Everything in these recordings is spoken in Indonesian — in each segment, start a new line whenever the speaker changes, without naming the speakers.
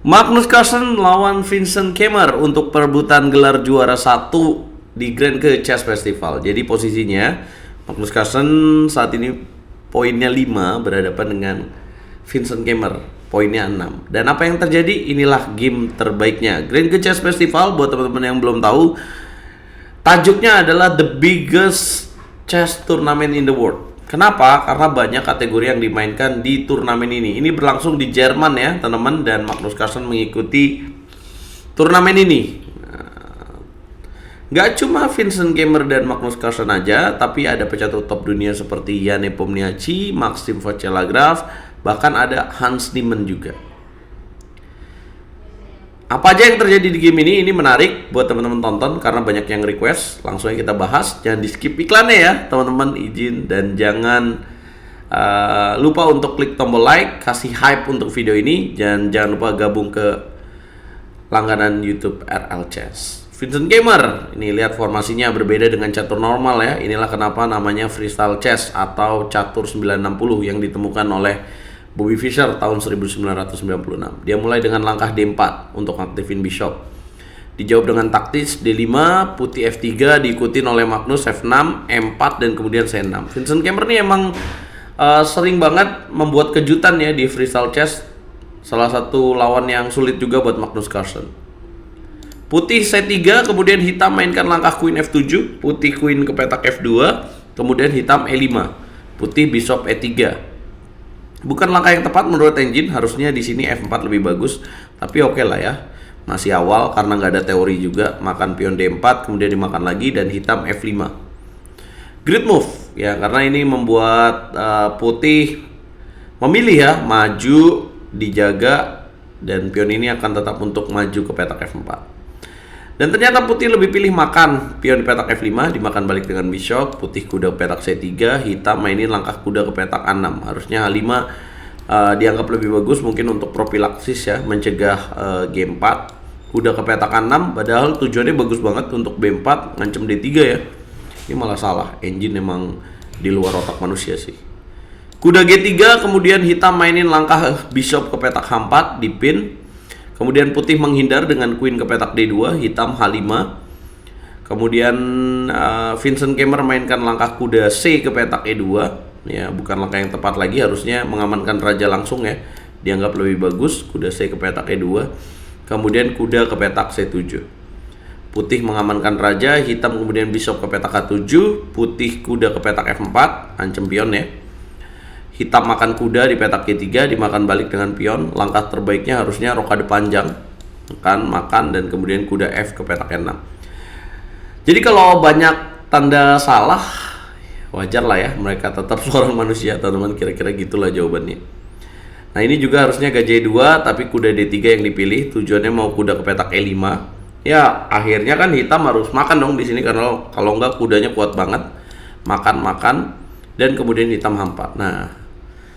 Magnus Carlsen lawan Vincent Keimer untuk perebutan gelar juara 1 di Grand Ke Chess Festival. Jadi posisinya Magnus Carlsen saat ini poinnya 5 berhadapan dengan Vincent Keimer poinnya 6. Dan apa yang terjadi? Inilah game terbaiknya. Grand Ke Chess Festival, buat teman-teman yang belum tahu, tajuknya adalah the biggest chess tournament in the world. Kenapa? Karena banyak kategori yang dimainkan di turnamen ini. Ini berlangsung di Jerman ya, teman-teman, dan Magnus Carlsen mengikuti turnamen ini. Gak cuma Vincent Keimer dan Magnus Carlsen aja, tapi ada pecatur top dunia seperti Jan Nepomniachtchi, Maxim Vachier-Lagrave, bahkan ada Hans Niemann juga. Apa aja yang terjadi di game ini menarik buat teman-teman tonton karena banyak yang request. Langsung aja kita bahas, jangan di skip iklannya ya teman-teman, izin. Dan jangan lupa untuk klik tombol like, kasih hype untuk video ini, dan jangan lupa gabung ke langganan YouTube RL Chess. Vincent Keimer, ini lihat formasinya berbeda dengan catur normal ya. Inilah kenapa namanya freestyle chess atau catur 960 yang ditemukan oleh Bobby Fischer tahun 1996. Dia mulai dengan langkah D4 untuk aktifin bishop. Dijawab dengan taktis D5, putih F3, diikutin oleh Magnus F6, M4, dan kemudian C6. Vincent Keimer ini emang sering banget membuat kejutan ya di freestyle chess. Salah satu lawan yang sulit juga buat Magnus Carlsen. Putih C3, kemudian hitam mainkan langkah Queen F7, putih Queen ke petak F2, kemudian hitam E5, putih Bishop E3. Bukan langkah yang tepat menurut engine, harusnya di sini F4 lebih bagus, tapi oke lah ya. Masih awal karena nggak ada teori juga. Makan pion D4, kemudian dimakan lagi, dan hitam F5. Great move ya, karena ini membuat putih memilih ya, maju, dijaga, dan pion ini akan tetap untuk maju ke petak F4. Dan ternyata putih lebih pilih makan pion di petak F5, dimakan balik dengan bishop, putih kuda ke petak C3, hitam mainin langkah kuda ke petak A6. Harusnya H5 dianggap lebih bagus mungkin untuk profilaksis ya, mencegah G4. Kuda ke petak A6, padahal tujuannya bagus banget untuk B4, ngancem D3 ya. Ini malah salah, engine emang di luar otak manusia sih. Kuda G3, kemudian hitam mainin langkah bishop ke petak H4, dipin. Kemudian putih menghindar dengan queen ke petak D2, hitam H5. Kemudian Vincent Keimer mainkan langkah kuda C ke petak E2. Ya, bukan langkah yang tepat lagi, harusnya mengamankan raja langsung ya. Dianggap lebih bagus kuda C ke petak E2. Kemudian kuda ke petak C7. Putih mengamankan raja, hitam kemudian bishop ke petak H7, putih kuda ke petak F4, ancam pion ya. Hitam makan kuda di petak G3, dimakan balik dengan pion. Langkah terbaiknya harusnya rokade panjang, makan, dan kemudian kuda F ke petak E6. Jadi kalau banyak tanda salah, wajar lah ya, mereka tetap seorang manusia teman-teman, kira-kira gitulah jawabannya. Nah ini juga harusnya gajah E2, tapi kuda D3 yang dipilih, tujuannya mau kuda ke petak E5. Ya akhirnya kan hitam harus makan dong di sini, karena kalau enggak kudanya kuat banget. Makan, dan kemudian hitam H4. Nah,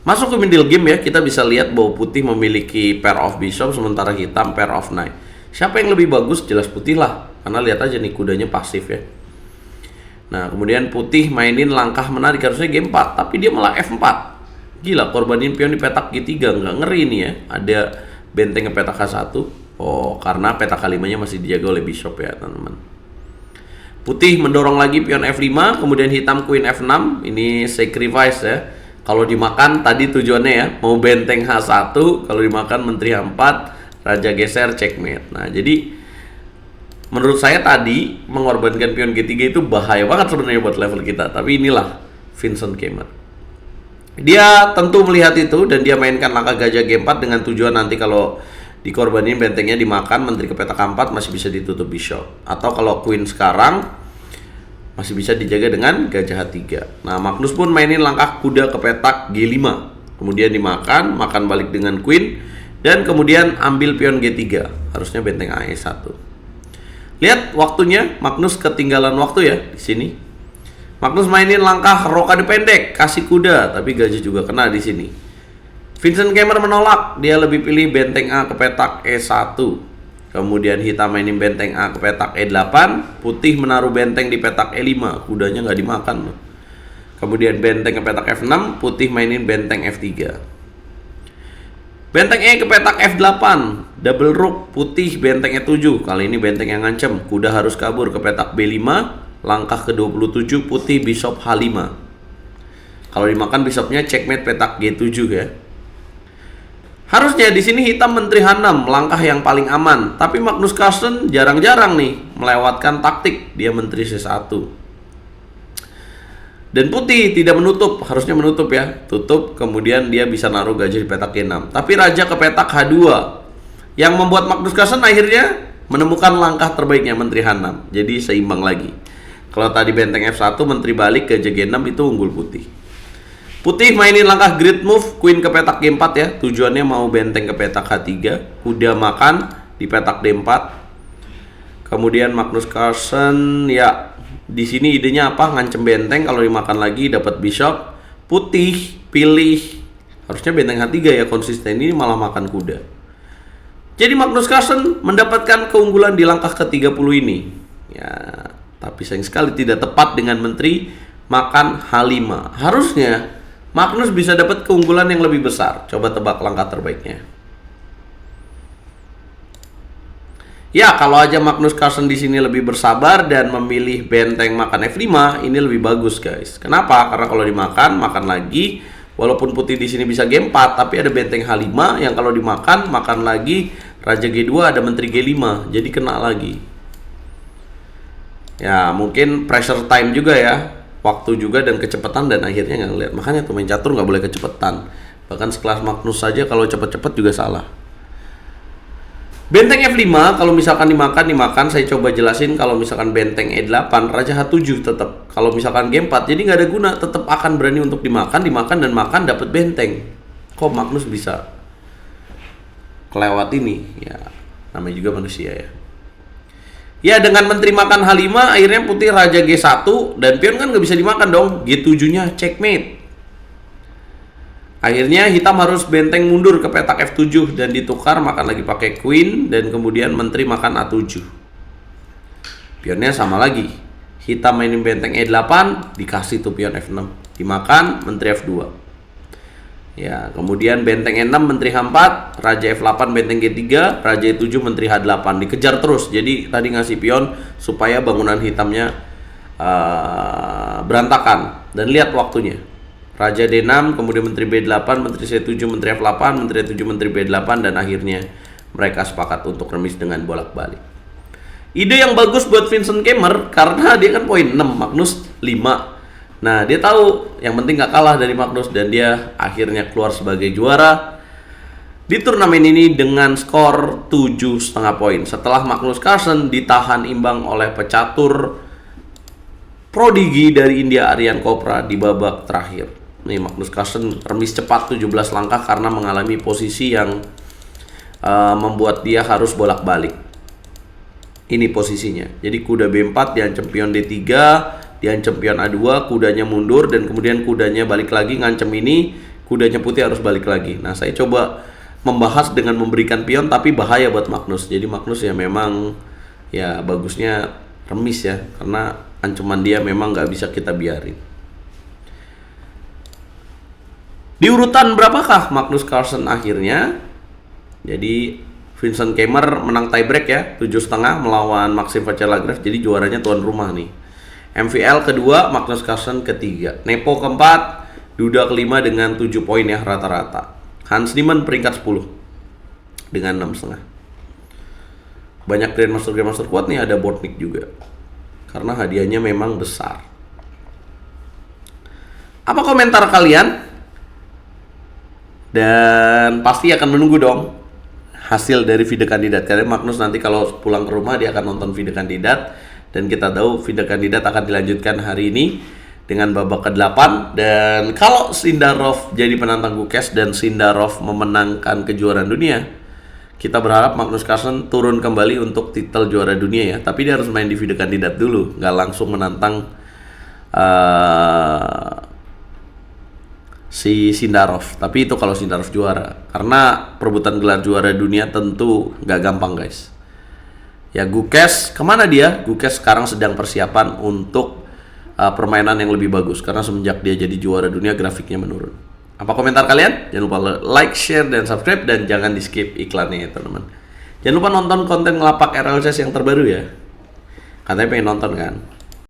masuk ke middle game ya, kita bisa lihat bahwa putih memiliki pair of bishop, sementara hitam pair of knight. Siapa yang lebih bagus? Jelas putih lah, karena lihat aja nih kudanya pasif ya. Nah, kemudian putih mainin langkah menarik, harusnya G4, tapi dia malah F4. Gila, korbanin pion di petak G3, nggak ngeri nih ya. Ada benteng ke petak H1. Oh, karena petak H5-nya masih dijaga oleh bishop ya, teman-teman. Putih mendorong lagi pion F5, kemudian hitam queen F6. Ini sacrifice ya. Kalau dimakan tadi tujuannya ya, mau benteng H1, kalau dimakan menteri H4, raja geser, checkmate. Nah, jadi menurut saya tadi mengorbankan pion G3 itu bahaya banget sebenarnya buat level kita. Tapi inilah Vincent Keimer. Dia tentu melihat itu dan dia mainkan langkah gajah G4 dengan tujuan nanti kalau dikorbanin bentengnya dimakan, menteri ke petak K4 masih bisa ditutup bishop. Atau kalau queen sekarang masih bisa dijaga dengan gajah H3. Nah, Magnus pun mainin langkah kuda ke petak G5. Kemudian dimakan, makan balik dengan queen, dan kemudian ambil pion G3. Harusnya benteng AE1. Lihat waktunya, Magnus ketinggalan waktu ya di sini. Magnus mainin langkah rokade pendek, kasih kuda, tapi gajah juga kena di sini. Vincent Keimer menolak, dia lebih pilih benteng A ke petak E1. Kemudian hitam mainin benteng A ke petak E8, putih menaruh benteng di petak E5, kudanya nggak dimakan. Kemudian benteng ke petak F6, putih mainin benteng F3. Benteng E ke petak F8, Double rook putih bentengnya 7. Kali ini benteng yang ngancem. Kuda harus kabur ke petak B5. Langkah ke-27 putih bishop H5. Kalau dimakan bishopnya checkmate petak G7 ya. Harusnya di sini hitam menteri H6, langkah yang paling aman. Tapi Magnus Carlsen jarang-jarang nih melewatkan taktik. Dia menteri C1. Dan putih tidak menutup, harusnya menutup ya. Tutup, kemudian dia bisa naruh gajah di petak G6. Tapi raja ke petak H2. Yang membuat Magnus Carlsen akhirnya menemukan langkah terbaiknya menteri H6. Jadi seimbang lagi. Kalau tadi benteng F1, menteri balik ke G6 itu unggul putih. Putih mainin langkah grid move, queen ke petak G4 ya. Tujuannya mau benteng ke petak H3. Kuda makan di petak D4. Kemudian Magnus Carlsen ya, di sini idenya apa? Ngancem benteng, kalau dimakan lagi dapat bishop. Putih pilih harusnya benteng H3 ya, konsisten, ini malah makan kuda. Jadi Magnus Carlsen mendapatkan keunggulan di langkah ke-30 ini. Ya, tapi sayang sekali tidak tepat dengan menteri makan H5. Harusnya Magnus bisa dapat keunggulan yang lebih besar. Coba tebak langkah terbaiknya. Ya, kalau aja Magnus Carlsen di sini lebih bersabar dan memilih benteng makan F5, ini lebih bagus, guys. Kenapa? Karena kalau dimakan, makan lagi. Walaupun putih di sini bisa G4, tapi ada benteng H5 yang kalau dimakan, makan lagi raja G2, ada menteri G5, jadi kena lagi. Ya, mungkin pressure time juga ya, waktu juga dan kecepatan, dan akhirnya nggak ngeliat. Makanya tuh main catur nggak boleh kecepatan. Bahkan sekelas Magnus saja kalau cepet-cepet juga salah. Benteng F5 kalau misalkan dimakan, saya coba jelasin. Kalau misalkan benteng E8, raja H7 tetap. Kalau misalkan G4, jadi nggak ada guna, tetap akan berani untuk dimakan dan makan dapat benteng. Kok Magnus bisa kelewat ini? Ya, namanya juga manusia ya. Ya, dengan menteri makan H5, akhirnya putih raja G1 dan pion kan nggak bisa dimakan dong. G7-nya checkmate. Akhirnya hitam harus benteng mundur ke petak F7 dan ditukar, makan lagi pakai queen, dan kemudian menteri makan A7. Pionnya sama lagi. Hitam mainin benteng E8, dikasih tuh pion F6. Dimakan, menteri F2. Ya, kemudian benteng E6 menteri H4, raja F8 benteng G3, raja E7 menteri H8. Dikejar terus. Jadi tadi ngasih pion supaya bangunan hitamnya berantakan. Dan lihat waktunya. Raja D6, kemudian menteri B8, menteri C7, menteri F8, menteri E7, menteri B8, dan akhirnya mereka sepakat untuk remis dengan bolak-balik. Ide yang bagus buat Vincent Keymer karena dia kan poin 6, Magnus 5. Nah, dia tahu yang penting gak kalah dari Magnus, dan dia akhirnya keluar sebagai juara di turnamen ini dengan skor 7,5 poin. Setelah Magnus Carlsen ditahan imbang oleh pecatur prodigi dari India Aryan Chopra di babak terakhir. Nih, Magnus Carlsen remis cepat 17 langkah karena mengalami posisi yang membuat dia harus bolak-balik. Ini posisinya. Jadi kuda B4 diancam pion D3, diancam pion A2, kudanya mundur, dan kemudian kudanya balik lagi ngancam ini, kudanya putih harus balik lagi. Nah, saya coba membahas dengan memberikan pion, tapi bahaya buat Magnus. Jadi Magnus ya memang ya bagusnya remis ya, karena ancaman dia memang nggak bisa kita biarin. Di urutan berapakah Magnus Carlsen akhirnya? Jadi Vincent Keymer menang tiebreak ya, 7,5 melawan Maxim Vachier-Lagrave. Jadi juaranya tuan rumah nih. MVL kedua, Magnus Carlsen ketiga. Nepo keempat, Duda kelima dengan 7 poin ya rata-rata. Hans Niemann peringkat 10 dengan 6,5. Banyak Grandmaster kuat nih, ada Bortnick juga. Karena hadiahnya memang besar. Apa komentar kalian? Dan pasti akan menunggu dong hasil dari video kandidat. Karena Magnus nanti kalau pulang ke rumah dia akan nonton video kandidat, dan kita tahu video kandidat akan dilanjutkan hari ini dengan babak ke-8. Dan kalau Sindarov jadi penantang Gukes dan Sindarov memenangkan kejuaraan dunia, kita berharap Magnus Carlsen turun kembali untuk titel juara dunia ya. Tapi dia harus main di video kandidat dulu, nggak langsung menantang si Sindarov. Tapi itu kalau Sindarov juara, karena perebutan gelar juara dunia tentu nggak gampang guys. Ya, Gukes kemana dia? Gukes sekarang sedang persiapan untuk permainan yang lebih bagus, karena semenjak dia jadi juara dunia grafiknya menurun. Apa komentar kalian? Jangan lupa like, share, dan subscribe, dan jangan di skip iklannya ya teman-teman. Jangan lupa nonton konten Ngelapak RLCS yang terbaru ya. Katanya pengen nonton kan?